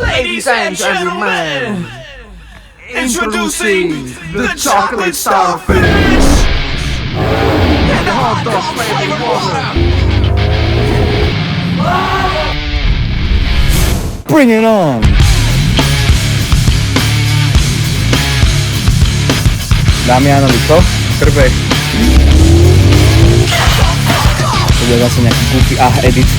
Ladies and gentlemen, introducing the chocolate starfish and the hot dog flavored water. Bring it on! Damianovi, čo? Krbe. To bude zase nejaký goofy edit.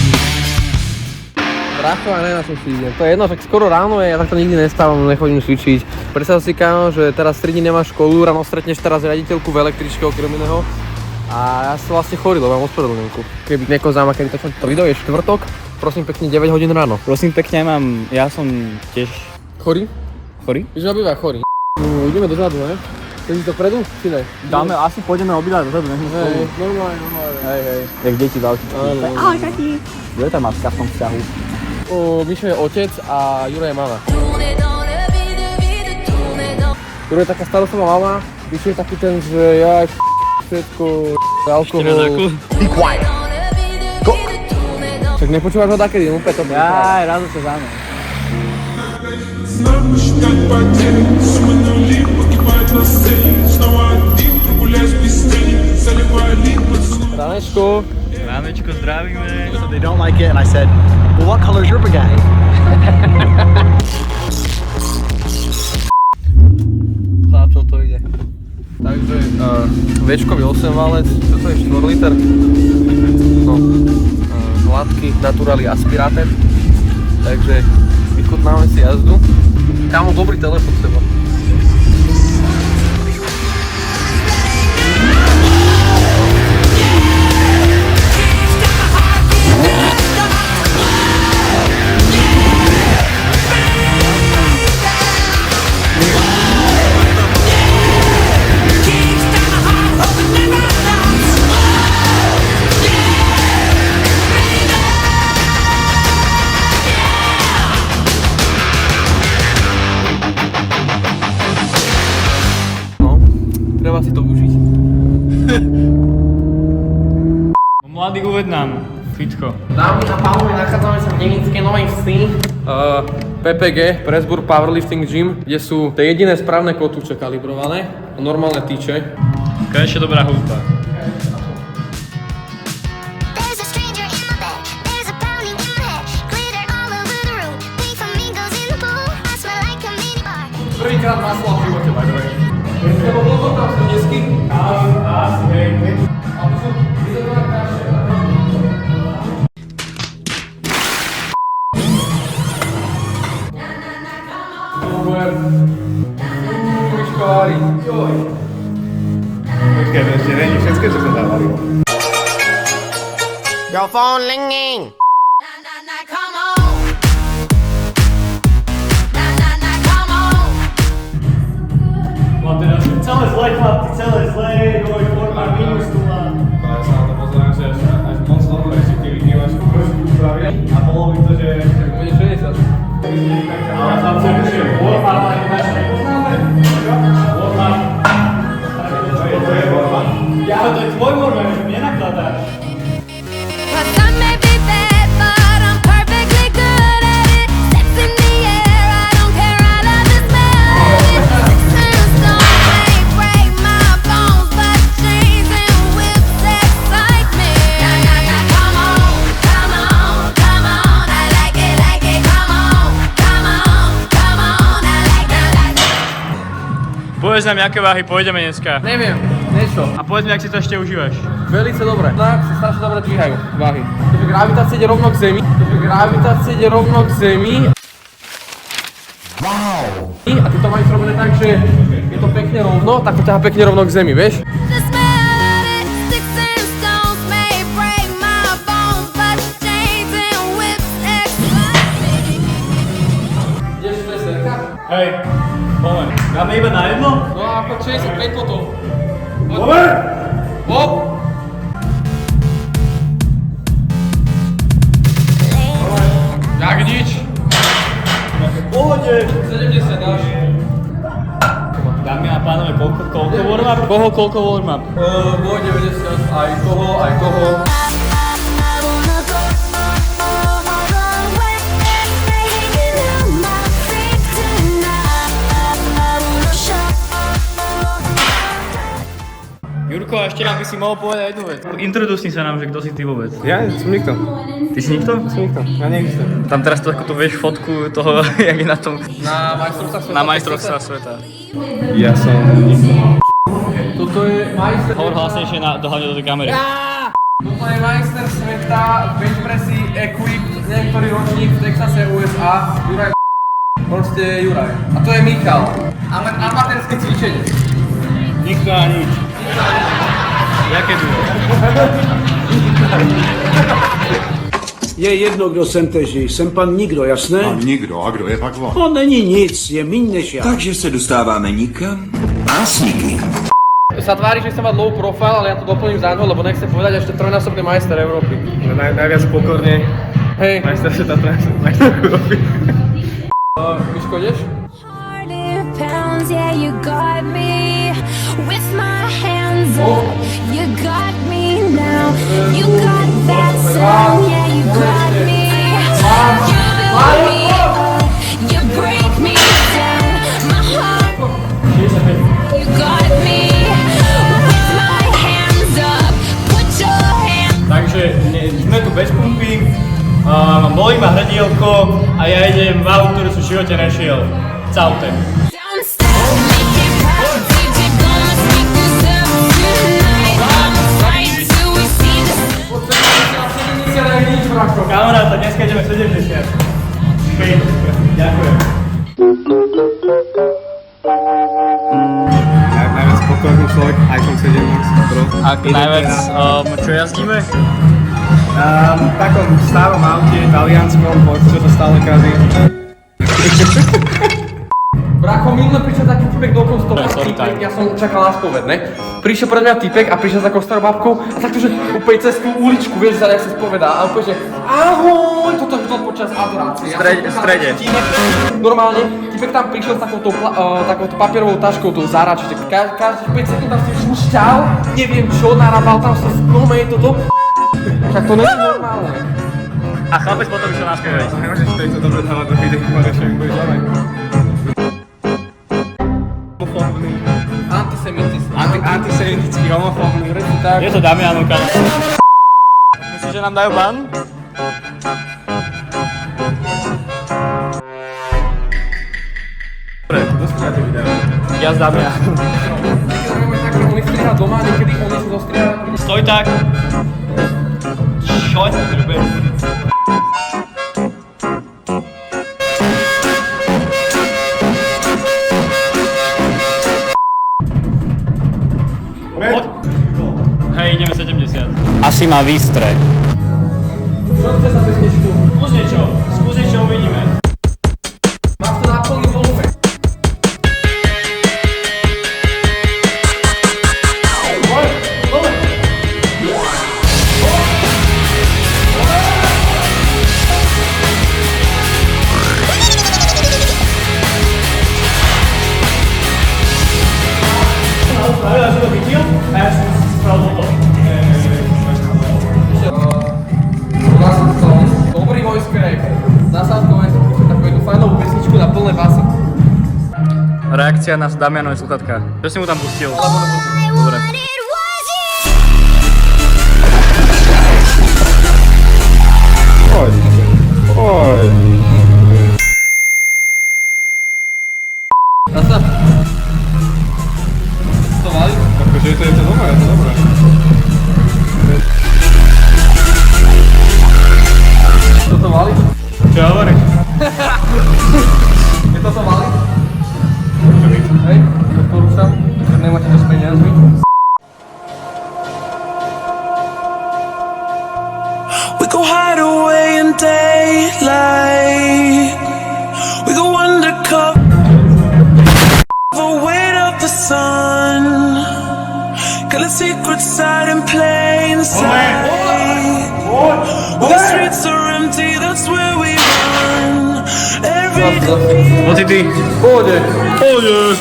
Bracho, a ne na čo si idem. To je jedno, však skoro ráno je, ja takto nikdy nestávam, nechodím cvičiť. Predstav si, kámo, že teraz 3 dní nemáš školu, ráno stretneš teraz riaditeľku v električke okrem iného. A ja som vlastne chorý, lebo mám ospravedlnenku. Keby niekoho zaujíma, kedy to video je štvrtok, prosím pekne 9 hodín ráno. Prosím pekne, ja som tiež Chorý? chorý. Víš, že obýva chorý. Ideme dozadu, ne? Chceš to predu? Či ne? Dáme, asi pôjdeme obývať dozadu, nechme Hej, normálne. Hej. Jak deti v aute. Áno. Kto je tá matka v tom vzťahu? Mišo je otec a Juro je mama. Juro je taká starostová mama, Mišo je taký ten, že ja všetko, alkohol. Be quiet! Však nepočúvaš ho takedy, úplne to Jaj, rád sa za mňa. Ránečko. Ránečko, zdravíme. So they don't like it and I said, well, what color is your Bugatti? Na čom to ide? Takže Včkový 8 válec, toto je 4 liter. No, hladký Naturali Aspirated. Takže vychutnáme si jazdu. Kámo, dobrý telefon seba. Treba si to užiť. Mladý uved nám, Fitko. Dámy a pánovi, nachádzame sa v Nemnickej Novej Vsi. PPG, Pressburg Powerlifting Gym, kde sú tie jediné správne kotúče kalibrované a normálne tyče. Konečne dobrá hudba. Prvýkrát maslo v živote, by the way. Lebo bolo tam sú desky? Asi, hej. A to sú vyzerá krásne. Počkári. Počkaj, to ešte není všetko, čo sa tam varilo. Your phone ringing. No teda, celé zlé chlapci, celé zlé, môj forma minus 0. Ja sa na to pozerám, že až moc dlho ešte tie vychývaš trošku upravia a bolo by to, že Bude 60. Ale chlapci, že Warhammer aj naše nepoznáme. Warhammer. To je Warhammer. Ja, ale to je tvoj Warhammer, že mi nenakladáš. Povedz nám, aké váhy pôjdeme dneska. Neviem, niečo. A povedz mi, ak si to ešte užívaš. Velice dobre. Tak si strašne dobre dvíhajú váhy. Takže gravitácia ide rovno k Zemi. Wow! A ty to majú zrobené tak, že je to pekne rovno, tak to ťaha pekne rovno k Zemi, vieš? Ideš to je serka? Hej, poďme. Dáme iba na jedno? No a ako 65 potom. Poďme! Hop! Jak nič. Pohode! 70 dáš. Dámy a pánové, koľko warm-up? Koľko warm-up? Boj 90, aj toho. Jurko, a ešte nám by si mohol povedať jednu vec. Introdusni sa nám, že kto si ty vôbec. Ja som nikto. Ty si nikto? Som nikto. Ja neexistujem. Tam teraz takúto vieš fotku toho, jak je na tom, Na majstrovstvách sveta. na majstrovstvách sveta. Ja som nikto. Toto je majster... Hovor hlasnejšie dohľadne do tej kamery. Toto je majster sveta, bench pressy, equip, neviem ktorý ročník v Texase, USA, Juraj. Proste Juraj. A to je Michal. Amatérske cvičenie. Nikto a nič. Jaké duo? Je jedno, kdo sem teží. Jsem pan nikdo, jasné? Pan nikdo, a kdo je pak on? On není nic, je míň než já. Takže se dostáváme nikam a s nikým. Sa tvári, že sa má low profile, ale ja to doplním za ňo, lebo nechcem povedať ešte trojnásobný majster Európy. Najviac pokorne. Hej, Majster sveta, majster Európy. Miško, ideš? Harder pounds, yeah, you got me with my hands up. You got me now. You got that sound, yeah, you got me. You build me up, you break me down. My heart, you got me with my hands up. Put your hands. Takže sme tu bez pumpy, bolí ma hrdielko a ja idem v autu, ktorý som v živote nešiel. Caute. Don't stop, make it pop. DJ gonna speak this up tonight. I'ma fight till we see the sun. Kamaráta, dneska ideme 70. Ďakujem. Najviac pokorný človek, iPhone 17 Pro. A najviac, čo jazdíme? V takom starom aute, talianskom, čo to stále kazí. Brácho, minule prišiel taký typek do kostola, Sorry, time. ja som čakal na spoved, ne? Prišiel pred mňa typek a prišiel za takou starou babkou a takto, že úplne cez tú uličku, vieš, jak sa spovedá a úplne, že ahoj, toto je to počas adorácie. V strede. Normálne, typek tam prišiel s takouto papierovou taškou, tou Zara, čiže každých 5 sekúnd tam si šušťal, neviem čo, narábal tam sa je toto. Však to nie je normálne. A chlapec potom išiel na spievať. Nemôžeš tejto dobre dávať do videa, konečne mi budeš ďalej. Homofóbny. Antisemitický, homofóbny. Tak. Je to Damianovka. Myslíš, že nám dajú ban? Ja s Damianom. Oni striha doma, niekedy oni sú zostrihajú. Stoj tak. Čo je to robím? Hej, ideme 70. Asi má výstre. Čo chce za pesničku? Skús niečo, uvidíme. Máš to na plný volume. Ja som to videl a ja som si spravil toto. Dobrý voice crack. Nasádkové takú jednu fajnovú pesničku na plné basy. Reakcia na Damianové sluchatka. Čo si mu tam pustil? Dobre. Nasad. To valí? Akože je to dobré, je to dobré. Toto valí? Čo hovoríš? Je toto valí? Hej, odporúčam, že nemáte dosť peniazmi. We go hide away in daylight. We go undercover. The weight of the sun. Got a secret side in plain sight. When the streets are empty, that's where we run. Every day. Pocity? Pohode. Pohode.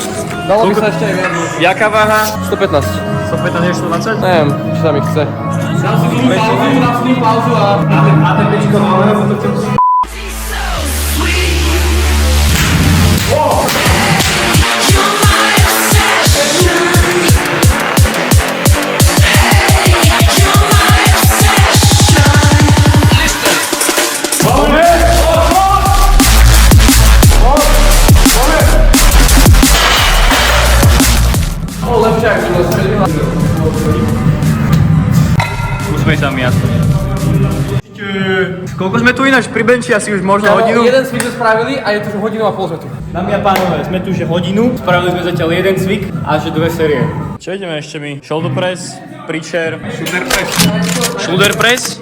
Dalo by sa ešte aj viac. Jaká váha? 115. 115 je 120? Neviem, či sa mi chce. Dám si pauzu a... A ten pečko máme, potom chcem... Usmej sa mi aspoň. Koľko sme tu ináč pri benči? Asi už možno hodinu? Jeden cvik sme spravili a je to už hodinu a pol sme tu. Dámy a pánové, sme tu že hodinu. Spravili sme zatiaľ jeden cvik a že 2 série. Čo ideme ešte my? Shoulder press, preacher, shooter press. Shoulder press?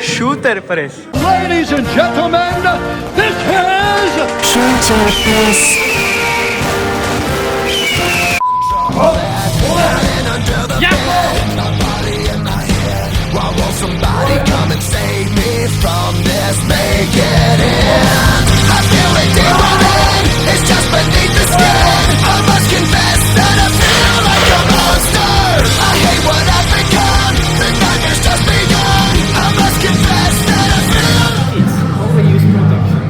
Shooter press. Ladies and gentlemen, this is Shooter Press. Somebody come and save me from this, make it end. I feel it deep within, it's just beneath the skin. I must confess that I feel like a monster. I hate what I've become, the nightmare's just begun. I must confess that I feel overuse protection.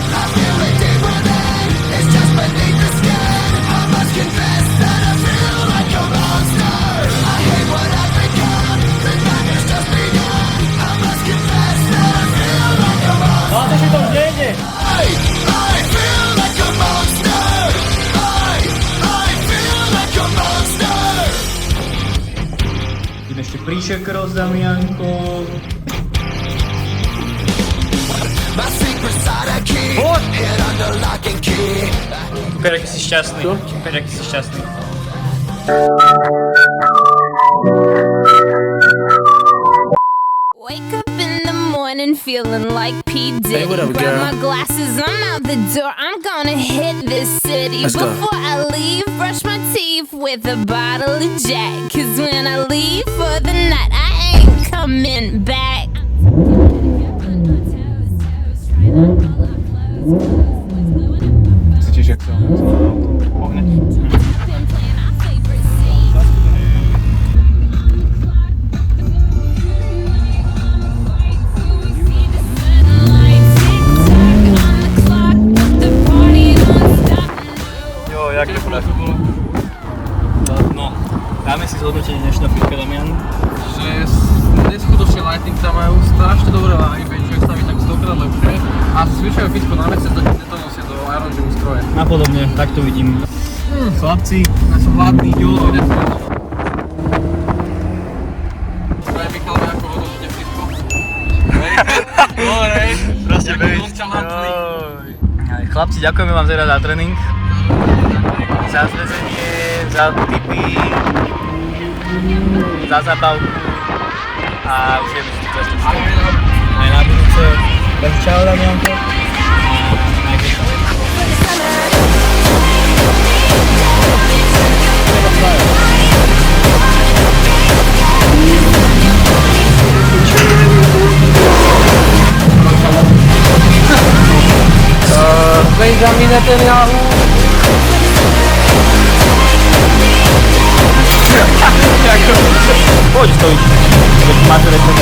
I feel it deep within, it's just beneath the skin. I must confess that I feel like a monster. I hate what I've become, the nightmare's just begun. I must confess that I feel like a monster. I feel like a monster. I feel like a monster. Ideme ešte preacher cross, Damianko. My secret side I keep hid under lock and key. Ukáž, aký si šťastný. Ukáž, aký si šťastný. Wake up in the morning feeling like P. Diddy. Grab my glasses, I'm out the door. I'm gonna hit this city. Before I leave, brush my teeth with a bottle of Jack. 'Cause when I leave for the night, I ain't coming back. Cítiš, jak to pohne? Jo, jak to bude? No, dáme si zhodnotenie dnešného fitka, Damian. Že neskutočne Lightning tam majú strašne dobré váhy, benchujú sa mi tak 100-krát lepšie a zvyšujú fitko na mesiac, tak netonosia do Iron Gym stroje. Napodobne, tak to vidím. Chlapci, Ja som hladný, Julo, ide fitko. Čo je Michal, ako hodnotíte fitko? Dobre, proste bež. Chlapci, ďakujeme vám teda za tréning. Za zväzenie, za tipy, za zábavku a už vieme, že to je aj na budúce. Takže čau, Damianko. A majte sa. Benjamin Netanyahu. Poď, stojíš. Máte rekord.